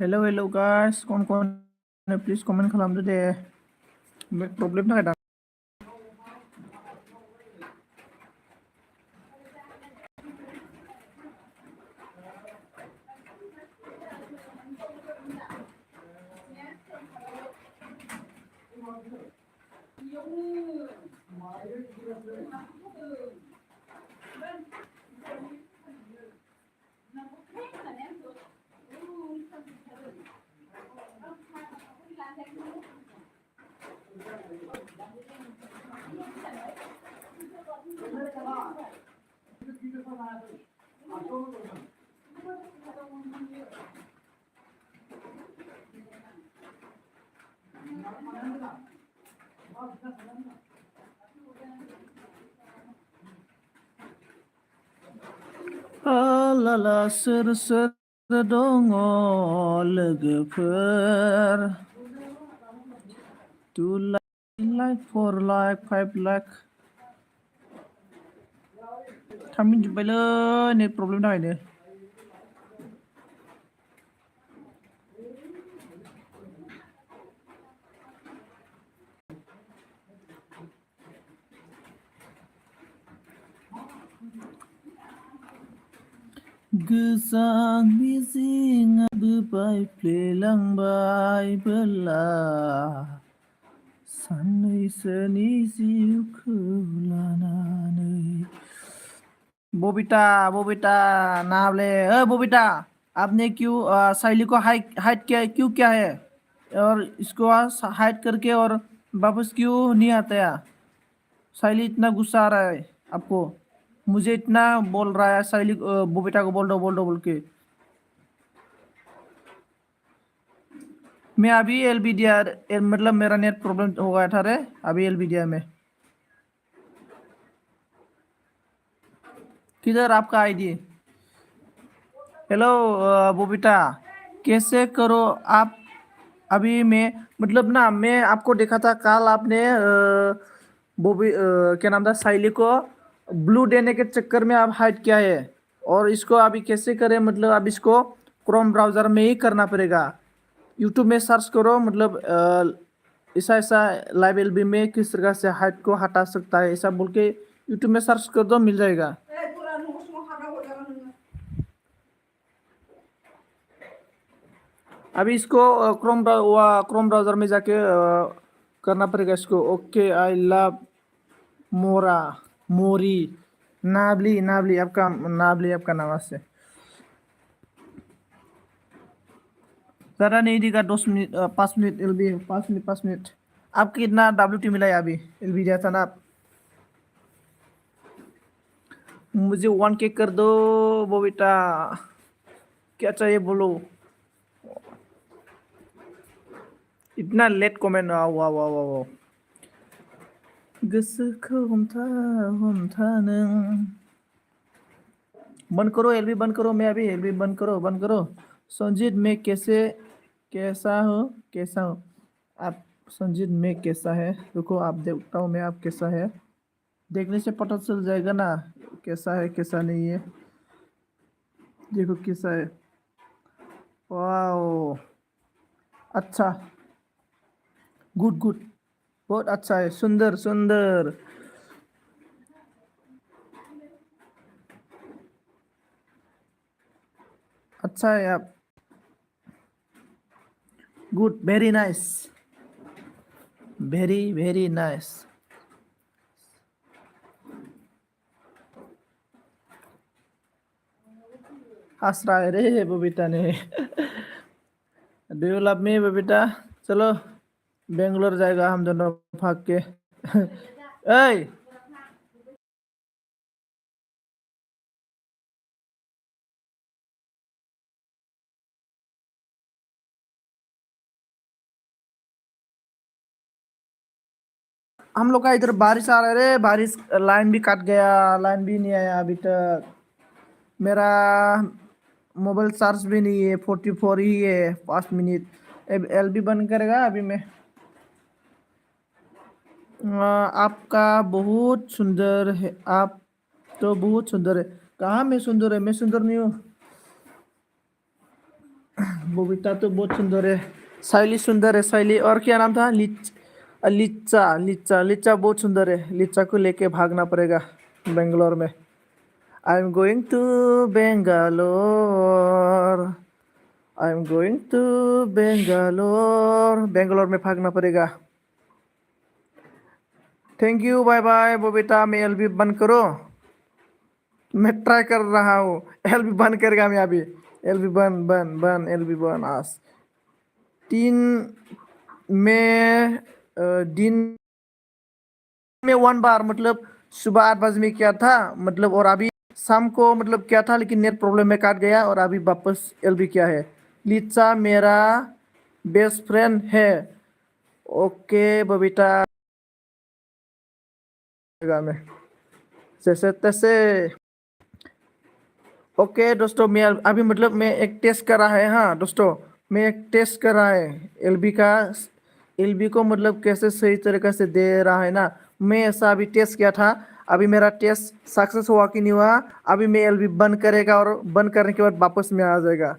Hello guys कौन कौन ने प्लीज कमेंट खालामदो दे प्रब्लेम थाखाय लाला सोर सोर दङ लोगोफोर 2 लाख 4 लाख 5 लाख थांफिनजोब्बायलै नेट प्रब्लेम थाखायनो गोजां मिजिंआबो बायफ्लेलांबायबोला साननैसोनि जिउखौ लानानै बबीता नाबले बबीता आपने क्यों साइली को हाइड क्यों किया है और इसको हाइड करके और वापस क्यों नहीं आता है साइली इतना गुस्सा आ रहा है आपको मुझे इतना बोल रहा है साइली बबीता को बोल दो बोल के मैं अभी एलबीडिया मतलब मेरा नेट प्रॉब्लम हो गया था रे अभी एलबीडिया में किधर आपका आईडी हेलो बबीता कैसे करो आप अभी मैं मतलब ना मैं आपको देखा था कल आपने क्या नाम था साइली को ब्लू देने के चक्कर में आप हाइड किया है और इसको अभी कैसे करें मतलब अब इसको क्रोम ब्राउजर में ही करना पड़ेगा यूट्यूब में सर्च करो मतलब ऐसा लाइव एलबी में किस तरह से हाइड को हटा सकता है ऐसा बोल के यूट्यूब में सर्च कर दो मिल जाएगा अभी इसको क्रोम ब्राउजर में जाके करना पड़ेगा इसको ओके आई लव मोरी नाबली आपका नाम से ज़्यादा नहीं दिखा 10 मिनट 5 मिनट एलबी 5 मिनट आप कितना WT मिला है अभी एलबी दिया था ना आप मुझे 1K कर दो बबीता क्या चाहिए बोलो इतना लेट कमेंट वाह गोसोखौ हमथा नों बंद करो एलबी बंद करो मैं अभी एलबी बंद करो संजीत मैं कैसा हो आप संजीत में कैसा है रुको आप देखता हूँ मैं आप कैसा है देखने से पता चल जाएगा ना कैसा है कैसा नहीं है देखो कैसा है वाओ अच्छा गुड बहुत अच्छा है सुंदर अच्छा है आप good very nice very nice हंस रहा है रे बबीता ने do you love me Babita चलो बेंगलोर जाएगा हम दोनों भाग के ऐ हम लोग का इधर बारिश आ रहा है रे बारिश लाइन भी कट गया लाइन भी नहीं आया अभी तक मेरा मोबाइल चार्ज भी नहीं है 44 ही है 5 मिनट एलबी बंद करेगा अभी मैं आपका बहुत सुंदर है आप तो बहुत सुंदर है कहाँ मैं सुंदर नहीं हूँ बबीता तो बहुत सुंदर है। शैली सुंदर है, शैली। और क्या नाम था? लिच्चा लिच्चा लिच्चा बहुत सुंदर है। लिच्चा को लेके भागना पड़ेगा बेंगलोर में। I am going to Bangalore, I am going to Bangalore. Bangalore में भागना पड़ेगा। Thank you, bye bye Babita. मैं एलबी बंद करो। मैं ट्राई कर रहा हूँ। एलबी बंद करेगा मैं अभी। एलबी बंद बंद बंद, एलबी बंद आज 3 में दिन में 1 बार, मतलब सुबह 8 बजे में किया था, मतलब। और अभी शाम को मतलब क्या था, लेकिन नेट प्रॉब्लम में काट गया और अभी वापस एलबी किया है। लिचा मेरा बेस्ट फ्रेंड है। ओके बबीता में जैसे तैसे। ओके दोस्तों, मैं अभी मतलब मैं एक टेस्ट कर रहा है। हाँ दोस्तों, मैं एक टेस्ट कर रहा है एलबी का। एलबी को मतलब कैसे सही तरीके से दे रहा है ना। मैं ऐसा अभी टेस्ट किया था। अभी मेरा टेस्ट सक्सेस हुआ कि नहीं हुआ। अभी मैं एलबी बंद करेगा और बंद करने के बाद वापस में आ जाएगा।